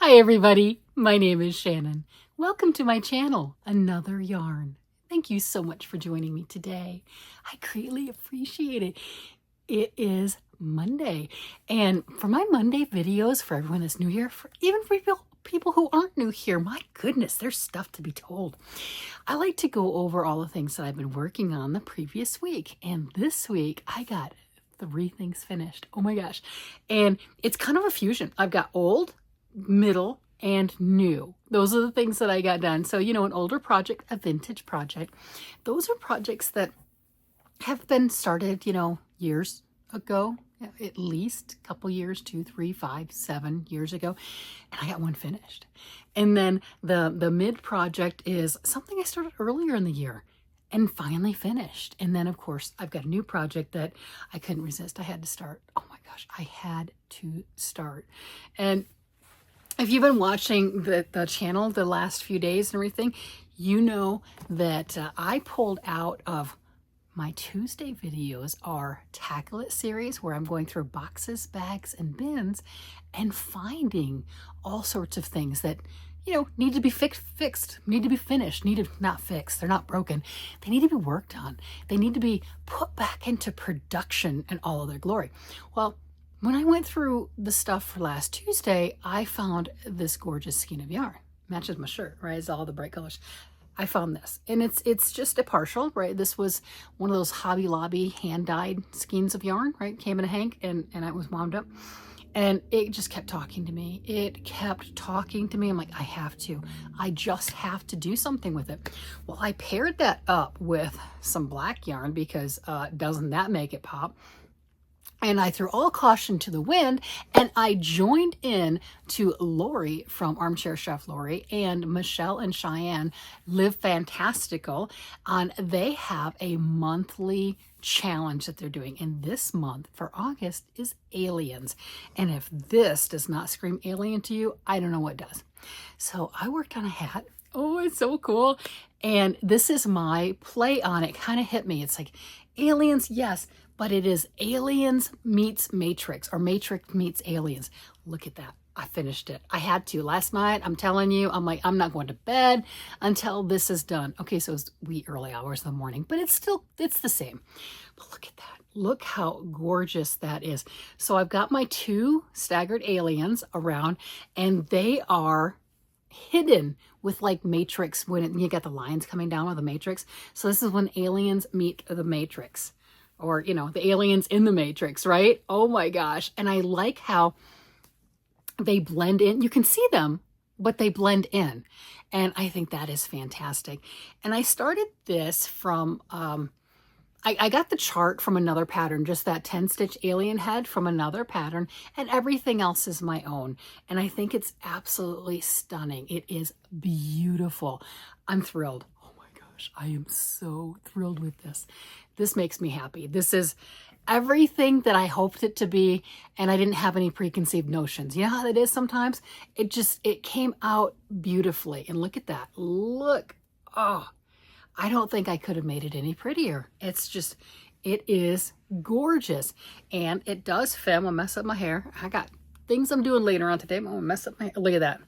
Hi everybody, my name is Shannon. Welcome to my channel, Another Yarn. Thank you so much for joining me today. I greatly appreciate it. It is Monday, and for my Monday videos, for everyone that's new here, even for people who aren't new here, my goodness, there's stuff to be told. I like to go over all the things that I've been working on the previous week, and this week I got 3 things finished. Oh my gosh. And it's kind of a fusion. I've got old, middle, and new. Those are the things that I got done. So, an older project, a vintage project, those are projects that have been started, years ago, at least a couple years, 2, 3, 5, 7 years ago. And I got one finished. And then the mid project is something I started earlier in the year and finally finished. And then, of course, I've got a new project that I couldn't resist. I had to start. Oh my gosh, I had to start. And if you've been watching the channel the last few days and everything, you know that I pulled out of my Tuesday videos our Tackle It series, where I'm going through boxes, bags, and bins and finding all sorts of things that need to be fixed, need to be finished, not fixed. They're not broken. They need to be worked on. They need to be put back into production in all of their glory. Well, when I went through the stuff for last Tuesday, I found this gorgeous skein of yarn. Matches my shirt, right? It's all the bright colors. I found this, and it's just a partial, right? This was one of those Hobby Lobby hand-dyed skeins of yarn, right? Came in a hank, and it was wound up. And it just kept talking to me. It kept talking to me. I'm like, I just have to do something with it. Well, I paired that up with some black yarn because doesn't that make it pop? And I threw all caution to the wind, and I joined in to Lori from Armchair Chef Lori and Michelle and Cheyenne Live Fantastical they have a monthly challenge that they're doing. And this month for August is aliens. And if this does not scream alien to you, I don't know what does. So I worked on a hat. Oh, it's so cool. And this is my play on it. Kind of hit me. It's like aliens, yes, but it is aliens meets Matrix, or Matrix meets aliens. Look at that. I finished it. I had to. Last night, I'm telling you, I'm like, I'm not going to bed until this is done. Okay, so it's wee early hours of the morning, but it's the same. But look at that. Look how gorgeous that is. So I've got my 2 staggered aliens around, and they are hidden with like Matrix, when you got the lines coming down with the Matrix. So this is when aliens meet the Matrix, or the aliens in the Matrix, right? Oh my gosh. And I like how they blend in. You can see them, but they blend in, and I think that is fantastic. And I started this from I got the chart from another pattern, just that 10-stitch alien head from another pattern, and everything else is my own. And I think it's absolutely stunning. It is beautiful. I'm thrilled. Oh my gosh, I am so thrilled with this. This makes me happy. This is everything that I hoped it to be, and I didn't have any preconceived notions. You know how it is sometimes? It came out beautifully. And look at that. Look. Oh, I don't think I could have made it any prettier. It is gorgeous. And it does fit. I'm gonna mess up my hair. I got things I'm doing later on today. I'm gonna mess up my hair. Look at that.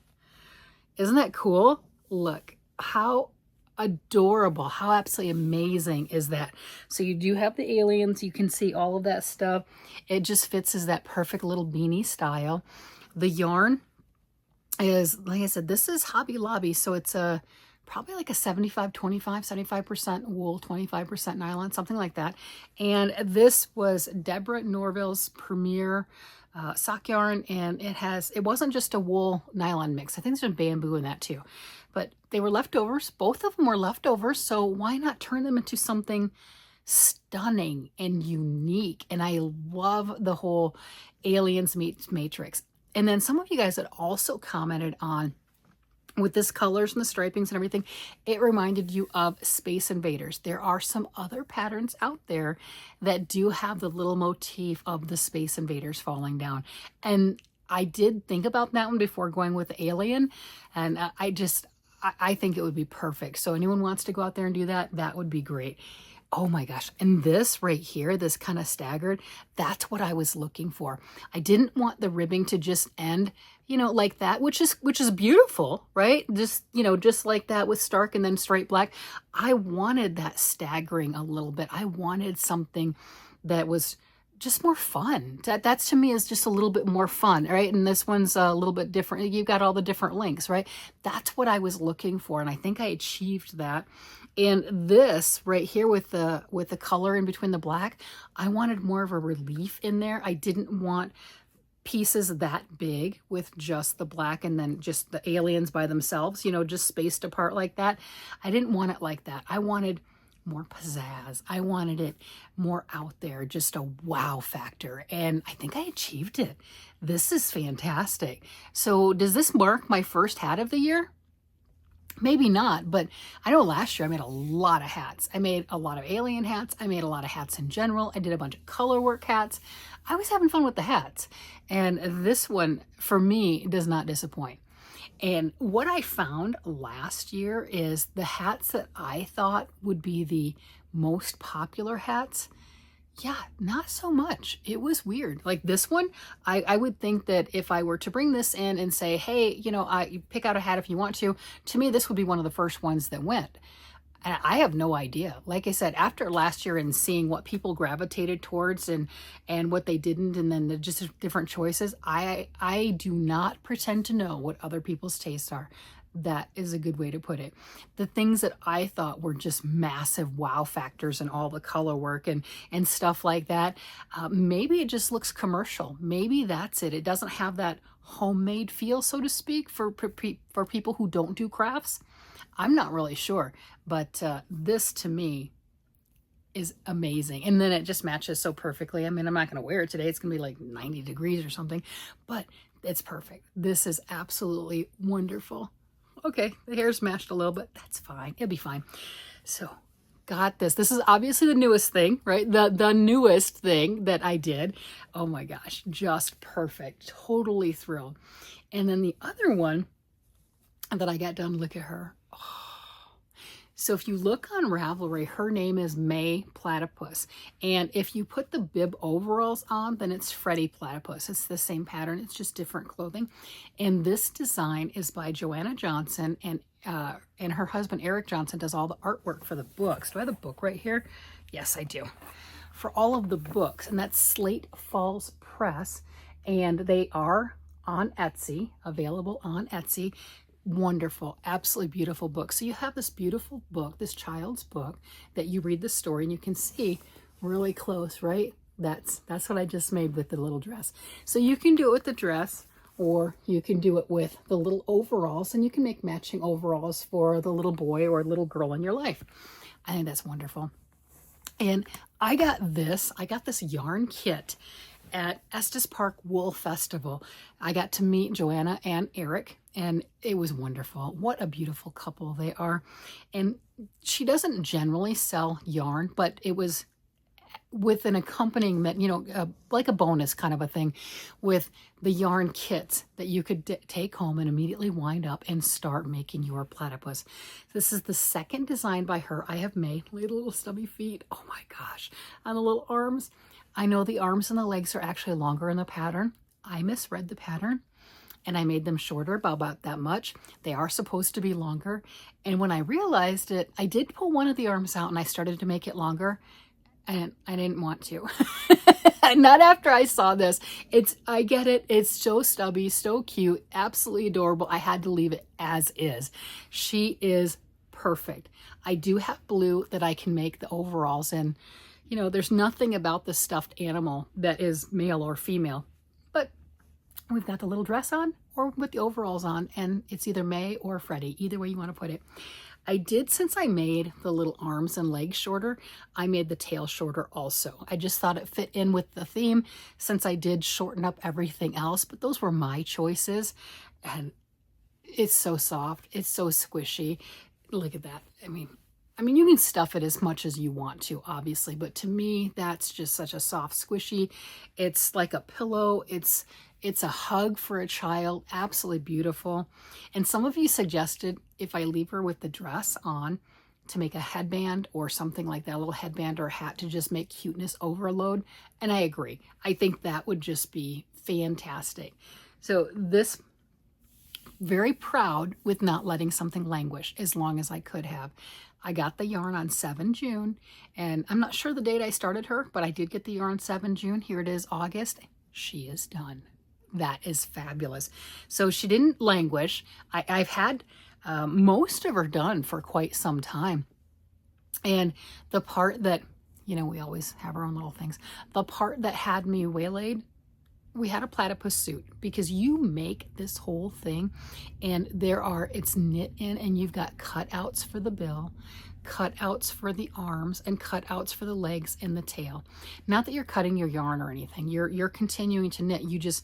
Isn't that cool? Look, how adorable, how absolutely amazing is that? So you do have the aliens. You can see all of that stuff. It just fits as that perfect little beanie style. The yarn is, like I said, this is Hobby Lobby. So it's probably like a 75-25, 75% wool, 25% nylon, something like that. And this was Deborah Norville's Premier sock yarn, and it wasn't just a wool nylon mix. I think there's some bamboo in that too. But they were leftovers. Both of them were leftovers, so why not turn them into something stunning and unique? And I love the whole aliens meets Matrix. And then some of you guys had also commented on, with this colors and the stripings and everything, it reminded you of Space Invaders. There are some other patterns out there that do have the little motif of the Space Invaders falling down. And I did think about that one before going with Alien, and I think it would be perfect. So anyone wants to go out there and do that, that would be great. Oh my gosh. And this right here, this kind of staggered, that's what I was looking for. I didn't want the ribbing to just end, like that, which is beautiful, right? Just, just like that with Stark and then straight black. I wanted that staggering a little bit. I wanted something that was just more fun. That's to me is just a little bit more fun, right? And this one's a little bit different. You've got all the different links, right? That's what I was looking for, and I think I achieved that. And this right here with the color in between the black, I wanted more of a relief in there. I didn't want pieces that big with just the black and then just the aliens by themselves, just spaced apart like that. I didn't want it like that. I wanted more pizzazz. I wanted it more out there, just a wow factor. And I think I achieved it. This is fantastic. So does this mark my first hat of the year? Maybe not, but I know last year I made a lot of hats. I made a lot of alien hats. I made a lot of hats in general. I did a bunch of color work hats. I was having fun with the hats. And this one, for me, does not disappoint. And what I found last year is the hats that I thought would be the most popular hats, yeah, not so much. It was weird. Like this one, I would think that if I were to bring this in and say, hey, you pick out a hat if you want to me, this would be one of the first ones that went. And I have no idea. Like I said, after last year and seeing what people gravitated towards and what they didn't, and then the just different choices, I do not pretend to know what other people's tastes are. That is a good way to put it. The things that I thought were just massive wow factors and all the color work and stuff like that, maybe it just looks commercial. Maybe that's it. It doesn't have that homemade feel, so to speak, for people who don't do crafts. I'm not really sure, but this to me is amazing. And then it just matches so perfectly. I mean, I'm not going to wear it today. It's going to be like 90 degrees or something, but it's perfect. This is absolutely wonderful. Okay, the hair's matched a little bit. That's fine. It'll be fine. So got this. This is obviously the newest thing, right? The newest thing that I did. Oh my gosh, just perfect. Totally thrilled. And then the other one that I got done, look at her. Oh. So if you look on Ravelry, her name is May Platypus. And if you put the bib overalls on, then it's Freddie Platypus. It's the same pattern. It's just different clothing. And this design is by Joanna Johnson, and her husband, Eric Johnson, does all the artwork for the books. Do I have the book right here? Yes, I do. For all of the books. And that's Slate Falls Press. And they are on Etsy, available on Etsy. Wonderful, absolutely beautiful book. So you have this beautiful book, this child's book, that you read the story and you can see really close, right? That's what I just made with the little dress. So you can do it with the dress, or you can do it with the little overalls, and you can make matching overalls for the little boy or little girl in your life. I think that's wonderful. And I got this yarn kit at Estes Park Wool Festival. I got to meet Joanna and Eric, and it was wonderful. What a beautiful couple they are. And she doesn't generally sell yarn, but it was with an accompaniment, like a bonus kind of a thing, with the yarn kits that you could take home and immediately wind up and start making your platypus. This is the second design by her I have made. Look at the little stubby feet. Oh my gosh. On the little arms. I know the arms and the legs are actually longer in the pattern. I misread the pattern and I made them shorter, about that much. They are supposed to be longer. And when I realized it, I did pull one of the arms out and I started to make it longer. And I didn't want to. Not after I saw this. I get it. It's so stubby, so cute, absolutely adorable. I had to leave it as is. She is perfect. I do have blue that I can make the overalls in. There's nothing about the stuffed animal that is male or female, but we've got the little dress on or with the overalls on, and it's either May or Freddie, either way you want to put it. I did, since I made the little arms and legs shorter, I made the tail shorter also. I just thought it fit in with the theme since I did shorten up everything else, but those were my choices. And it's so soft. It's so squishy. Look at that. I mean, you can stuff it as much as you want to, obviously, but to me, that's just such a soft, squishy. It's like a pillow. It's a hug for a child. Absolutely beautiful. And some of you suggested if I leave her with the dress on, to make a headband or something like that, a little headband or a hat to just make cuteness overload. And I agree. I think that would just be fantastic. So this, very proud with not letting something languish as long as I could have. I got the yarn on 7 June, and I'm not sure the date I started her, but I did get the yarn 7 June. Here it is, August. She is done. That is fabulous. So she didn't languish. I've had most of her done for quite some time. And the part that, you know, we always have our own little things. The part that had me waylaid, we had a platypus suit, because you make this whole thing and it's knit in, and you've got cutouts for the bill, cutouts for the arms, and cutouts for the legs and the tail. Not that you're cutting your yarn or anything. You're continuing to knit. You just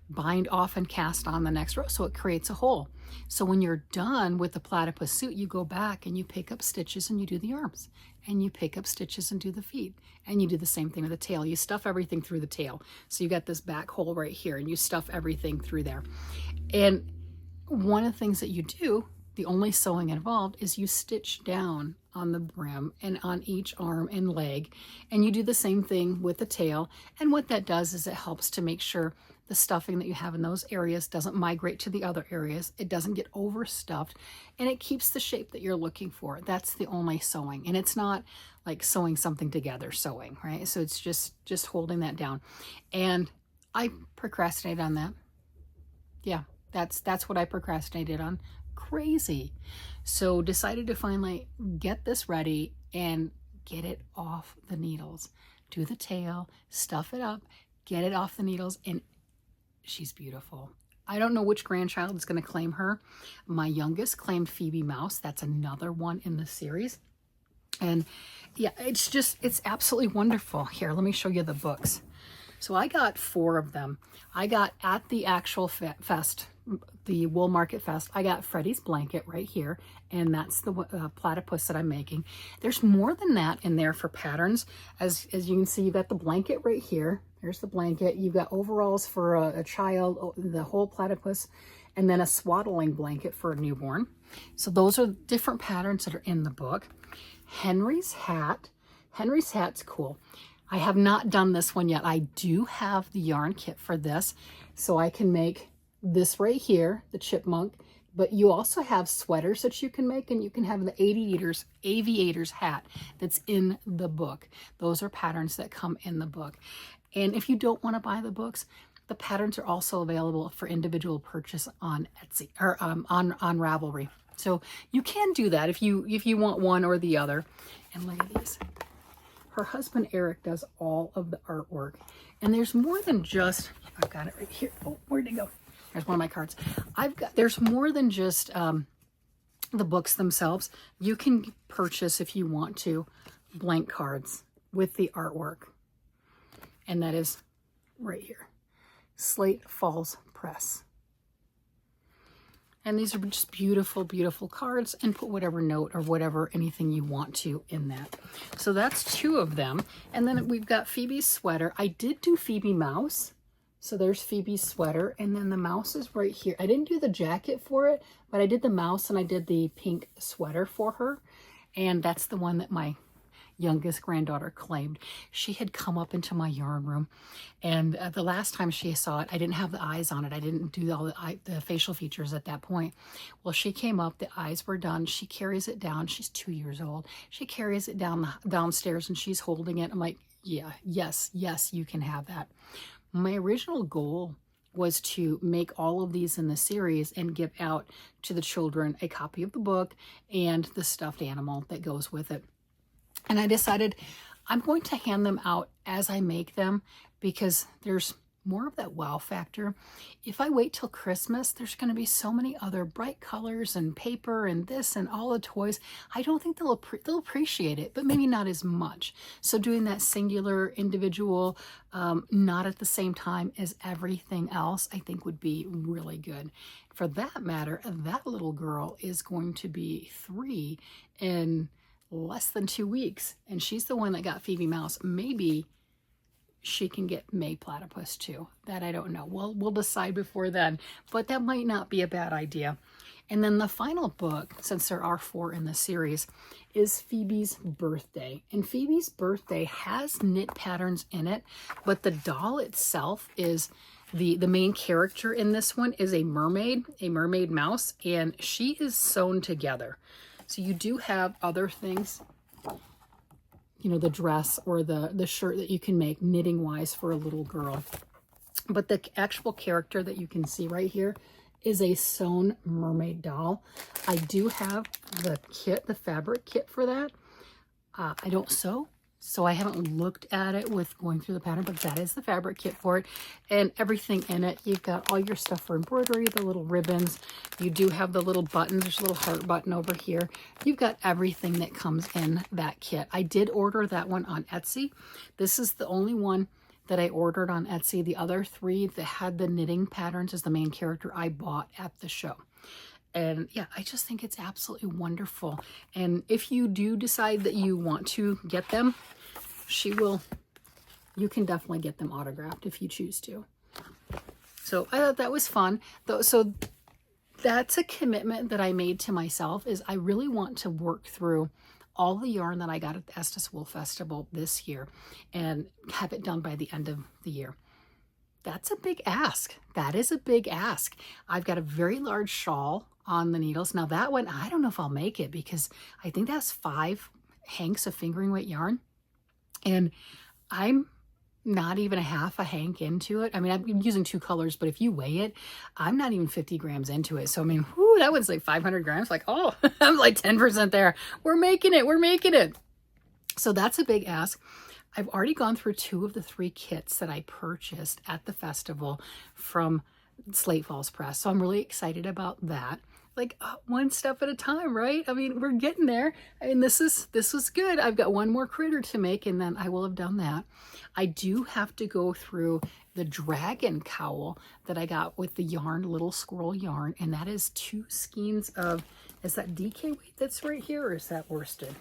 bind off and cast on the next row, so it creates a hole. So when you're done with the platypus suit, you go back and you pick up stitches and you do the arms, and you pick up stitches and do the feet, and you do the same thing with the tail. You stuff everything through the tail. So you got this back hole right here, and you stuff everything through there. And one of the things that you do, the only sewing involved, is you stitch down on the brim and on each arm and leg, and you do the same thing with the tail. And what that does is it helps to make sure the stuffing that you have in those areas doesn't migrate to the other areas. It doesn't get overstuffed, and it keeps the shape that you're looking for. That's the only sewing. And it's not like sewing something together sewing, right? So it's just holding that down. And I procrastinated on that. Yeah, that's what I procrastinated on. Crazy. So decided to finally get this ready and get it off the needles. Do the tail, stuff it up, get it off the needles, and she's beautiful. I don't know which grandchild is going to claim her. My youngest claimed Phoebe Mouse. That's another one in the series. And yeah, it's absolutely wonderful. Here, let me show you the books. So I got 4 of them. I got at the actual fest, the Wool Market Fest, I got Freddie's blanket right here, and that's the platypus that I'm making. There's more than that in there for patterns. As you can see, you've got the blanket right here. There's the blanket. You've got overalls for a child, the whole platypus, and then a swaddling blanket for a newborn. So those are different patterns that are in the book. Henry's hat. Henry's hat's cool. I have not done this one yet. I do have the yarn kit for this, so I can make this right here, the chipmunk, but you also have sweaters that you can make, and you can have the aviator's hat that's in the book. Those are patterns that come in the book. And if you don't want to buy the books, the patterns are also available for individual purchase on Etsy or on Ravelry. So you can do that if you want one or the other. And look at these. Her husband Eric does all of the artwork, and there's more than just, I've got it right here. Oh, where'd it go? There's one of my cards. There's more than just the books themselves. You can purchase, if you want to, blank cards with the artwork. And that is right here. Slate Falls Press. And these are just beautiful, beautiful cards, and put whatever note or whatever, anything you want to in that. So that's 2 of them. And then we've got Phoebe's sweater. I did do Phoebe Mouse. So there's Phoebe's sweater, and then the mouse is right here. I didn't do the jacket for it, but I did the mouse, and I did the pink sweater for her. And that's the one that my youngest granddaughter claimed. She had come up into my yarn room, and the last time she saw it, I didn't have the eyes on it. I didn't do all the facial features at that point. Well, she came up, the eyes were done. She carries it down. She's 2 years old. She carries it downstairs, and she's holding it. I'm like, yeah, yes, you can have that. My original goal was to make all of these in the series and give out to the children a copy of the book and the stuffed animal that goes with it. And I decided I'm going to hand them out as I make them, because there's more of that wow factor. If I wait till Christmas, there's going to be so many other bright colors and paper and this and all the toys. I don't think they'll appreciate it, but maybe not as much. So doing that singular, individual, not at the same time as everything else, I think would be really good. For that matter, that little girl is going to be 3 in less than 2 weeks, and she's the one that got Phoebe Mouse. Maybe she can get May Platypus too. That I don't know. We'll decide before then, but that might not be a bad idea. And then the final book, since there are 4 in the series, is Phoebe's Birthday. And Phoebe's Birthday has knit patterns in it, but the doll itself is the main character in this one is a mermaid mouse, and she is sewn together. So you do have other things, you know, the dress or the shirt that you can make knitting wise for a little girl. But the actual character that you can see right here is a sewn mermaid doll. I do have the kit, the fabric kit for that. I don't sew, so I haven't looked at it with going through the pattern, but that is the fabric kit for it. And everything in it, you've got all your stuff for embroidery, the little ribbons. You do have the little button. There's a little heart button over here. You've got everything that comes in that kit. I did order that one on Etsy. This is the only one that I ordered on Etsy. The other 3 that had the knitting patterns as the main character I bought at the show. And yeah, I just think it's absolutely wonderful. And if you do decide that you want to get them, you can definitely get them autographed if you choose to. So I thought that was fun. So that's a commitment that I made to myself, is I really want to work through all the yarn that I got at the Estes Wool Festival this year and have it done by the end of the year. That's a big ask. That is a big ask. I've got a very large shawl on the needles. Now that one, I don't know if I'll make it because I think that's 5 hanks of fingering weight yarn. And I'm not even a half a hank into it. I mean, I'm using 2 colors, but if you weigh it, I'm not even 50 grams into it. So, I mean, whoo, that one's like 500 grams. Like, oh, I'm like 10% there. We're making it. We're making it. So that's a big ask. I've already gone through 2 of the 3 kits that I purchased at the festival from Slate Falls Press. So I'm really excited about that. Like one step at a time, right? I mean, we're getting there. I mean, this was good. I've got one more critter to make and then I will have done that. I do have to go through the dragon cowl that I got with the yarn, Little Squirrel yarn. And that is 2 skeins of, is that DK weight that's right here or is that worsted?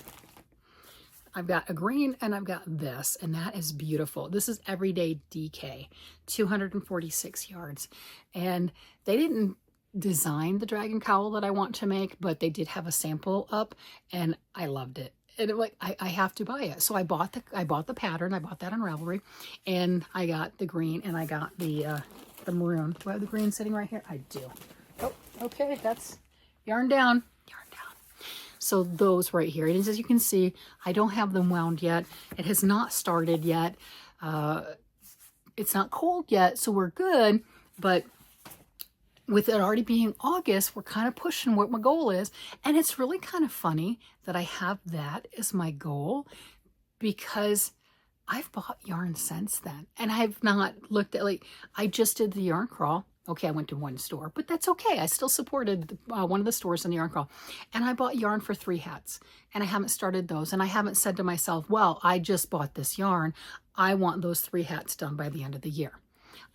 I've got a green and I've got this, and that is beautiful. This is Everyday DK, 246 yards. And they didn't design the dragon cowl that I want to make, but they did have a sample up and I loved it. And it, like, I have to buy it. So I bought the pattern. I bought that on Ravelry, and I got the green and I got the maroon. Do I have the green sitting right here? I do. Oh, okay. That's yarn down. So those right here, and as you can see, I don't have them wound yet. It has not started yet. It's not cold yet, so we're good. But with it already being August, we're kind of pushing what my goal is. And it's really kind of funny that I have that as my goal because I've bought yarn since then. And I've not looked at, like, I just did the yarn crawl. Okay, I went to 1 store, but that's okay. I still supported one of the stores in the yarn crawl. And I bought yarn for 3 hats. And I haven't started those. And I haven't said to myself, well, I just bought this yarn. I want those 3 hats done by the end of the year.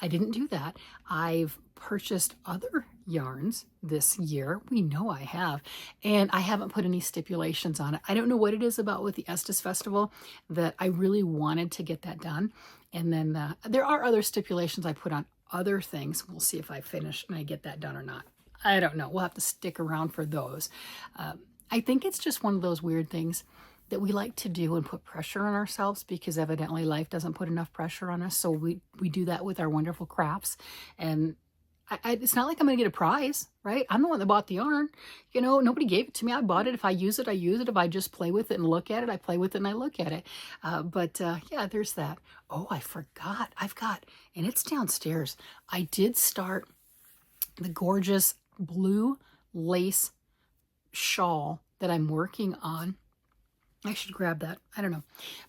I didn't do that. I've purchased other yarns this year. We know I have. And I haven't put any stipulations on it. I don't know what it is about with the Estes Festival that I really wanted to get that done. And then there are other stipulations I put on other things. We'll see if I finish and I get that done or not. I don't know. We'll have to stick around for those. I think it's just one of those weird things that we like to do and put pressure on ourselves because evidently life doesn't put enough pressure on us. So we do that with our wonderful crafts. And it's not like I'm going to get a prize, right? I'm the one that bought the yarn. You know, nobody gave it to me. I bought it. If I use it, I use it. If I just play with it and look at it, I play with it and I look at it. Yeah, there's that. Oh, I forgot. I've got, and it's downstairs. I did start the gorgeous blue lace shawl that I'm working on. I should grab that. I don't know.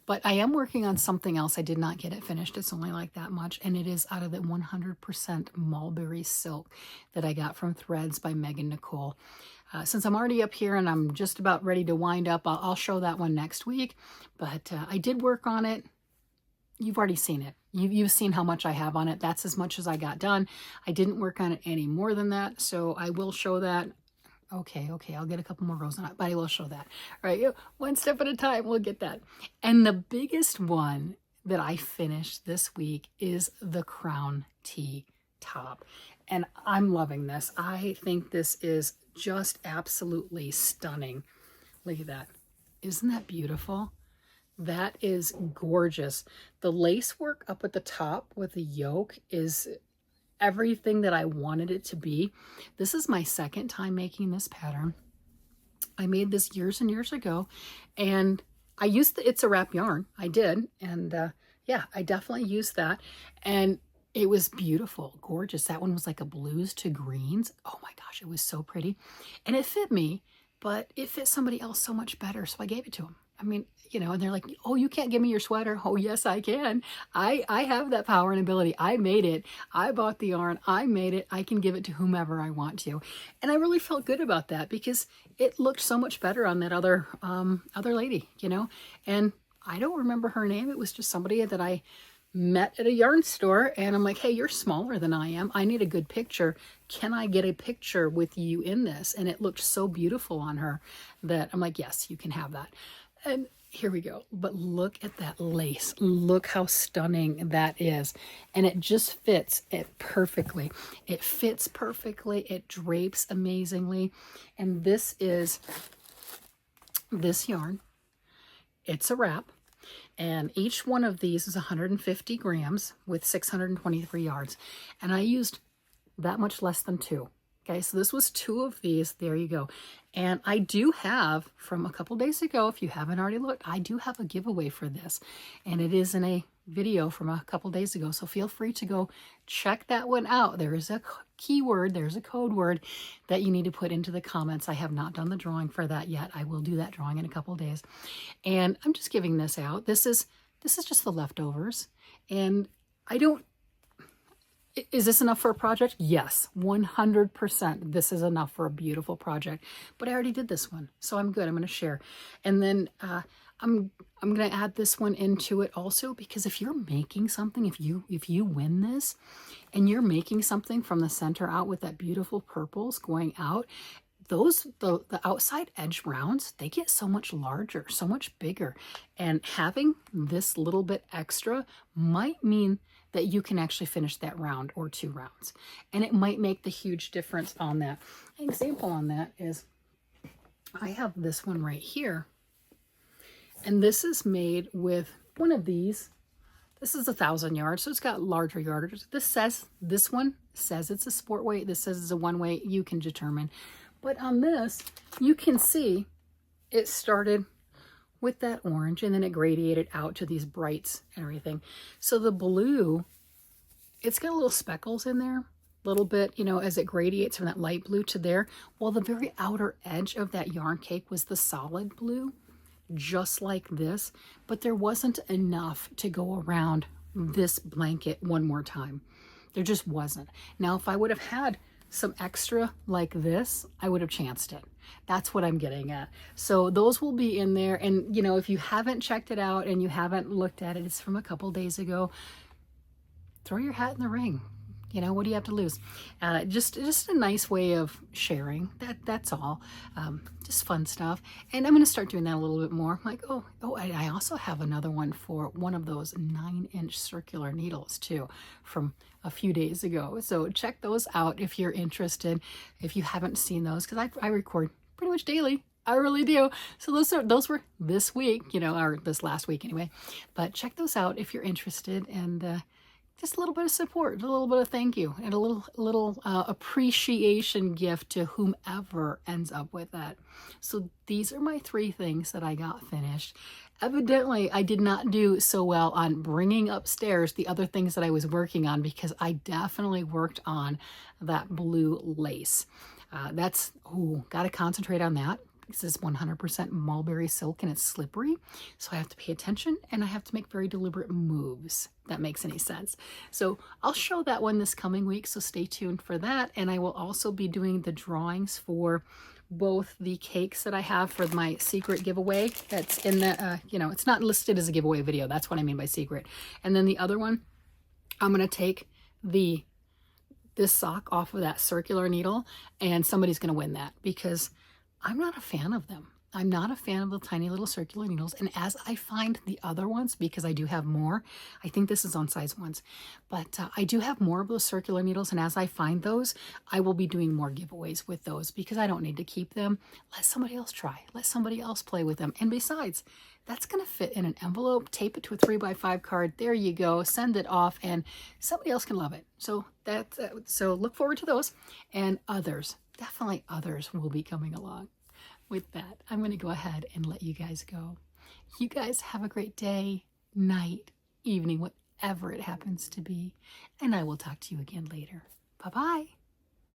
But I am working on something else. I did not get it finished. It's only like that much. And it is out of the 100% mulberry silk that I got from Threads by Megan Nicole. Since I'm already up here and I'm just about ready to wind up, I'll show that one next week. But I did work on it. You've already seen it. You've seen how much I have on it. That's as much as I got done. I didn't work on it any more than that. So I will show that. Okay, I'll get a couple more rows on it, but I will show that. All right, one step at a time, we'll get that. And the biggest one that I finished this week is the crown tee top. And I'm loving this. I think this is just absolutely stunning. Look at that. Isn't that beautiful? That is gorgeous. The lace work up at the top with the yoke is everything that I wanted it to be. This is my second time making this pattern. I made this years and years ago, and I used the It's a Wrap yarn. I did, and yeah, I definitely used that, and it was beautiful, gorgeous. That one was like a blues to greens. Oh my gosh, it was so pretty, and it fit me, but it fit somebody else so much better, so I gave it to them. I mean, you know, and they're like, oh, you can't give me your sweater. Oh, yes, I can. I have that power and ability. I made it. I bought the yarn. I made it. I can give it to whomever I want to. And I really felt good about that because it looked so much better on that other lady, you know. And I don't remember her name. It was just somebody that I met at a yarn store, and I'm like, hey, you're smaller than I am. I need a good picture. Can I get a picture with you in this? And it looked so beautiful on her that I'm like, yes, you can have that. And here we go. But look at that lace. Look how stunning that is. And it just fits it perfectly. It fits perfectly. It drapes amazingly. And this is this yarn. It's a wrap. And each one of these is 150 grams with 623 yards. And I used that much less than 2. Okay, so this was 2 of these. There you go. And I do have, from a couple days ago, if you haven't already looked, I do have a giveaway for this. And it is in a video from a couple days ago. So feel free to go check that one out. There is a keyword, there's a code word that you need to put into the comments. I have not done the drawing for that yet. I will do that drawing in a couple days. And I'm just giving this out. This is just the leftovers. And I don't, is this enough for a project? Yes, 100%. This is enough for a beautiful project. But I already did this one, so I'm good. I'm going to share. And then I'm going to add this one into it also, because if you're making something, if you win this and you're making something from the center out with that beautiful purples going out, the outside edge rounds, they get so much larger, so much bigger. And having this little bit extra might mean that you can actually finish that round or 2 rounds. And it might make the huge difference on that. An example on that is I have this one right here. And this is made with one of these. This is 1,000 yards, so it's got larger yardage. This one says it's a sport weight. This says it's a 1 weight. You can determine. But on this, you can see it started with that orange, and then it gradiated out to these brights and everything. So the blue, it's got little speckles in there, a little bit, you know, as it gradiates from that light blue to there. Well, the very outer edge of that yarn cake was the solid blue, just like this, but there wasn't enough to go around this blanket one more time. There just wasn't. Now, if I would have had some extra like this, I would have chanced it. That's what I'm getting at. So those will be in there. And, you know, if you haven't checked it out and you haven't looked at it, it's from a couple days ago, throw your hat in the ring. You know, what do you have to lose? Just a nice way of sharing. That's all. Just fun stuff. And I'm going to start doing that a little bit more. Like, I also have another one for one of those 9-inch circular needles too, from a few days ago. So check those out if you're interested. If you haven't seen those, because I record pretty much daily. I really do. So those were this week, you know, or this last week anyway. But check those out if you're interested, and just a little bit of support, a little bit of thank you, and a little appreciation gift to whomever ends up with that. So these are my 3 things that I got finished. Evidently, I did not do so well on bringing upstairs the other things that I was working on, because I definitely worked on that blue lace. Got to concentrate on that. This is 100% mulberry silk, and it's slippery, so I have to pay attention, and I have to make very deliberate moves. If that makes any sense. So I'll show that one this coming week, so stay tuned for that. And I will also be doing the drawings for both the cakes that I have for my secret giveaway. That's in the, you know, it's not listed as a giveaway video. That's what I mean by secret. And then the other one, I'm going to take this sock off of that circular needle, and somebody's going to win that, because I'm not a fan of them. I'm not a fan of the tiny little circular needles. And as I find the other ones, because I do have more, I think this is on size 1s, but I do have more of those circular needles. And as I find those, I will be doing more giveaways with those because I don't need to keep them. Let somebody else try. Let somebody else play with them. And besides, that's going to fit in an envelope. Tape it to a 3x5 card. There you go. Send it off and somebody else can love it. So so look forward to those, and others, definitely others will be coming along. With that, I'm going to go ahead and let you guys go. You guys have a great day, night, evening, whatever it happens to be. And I will talk to you again later. Bye-bye.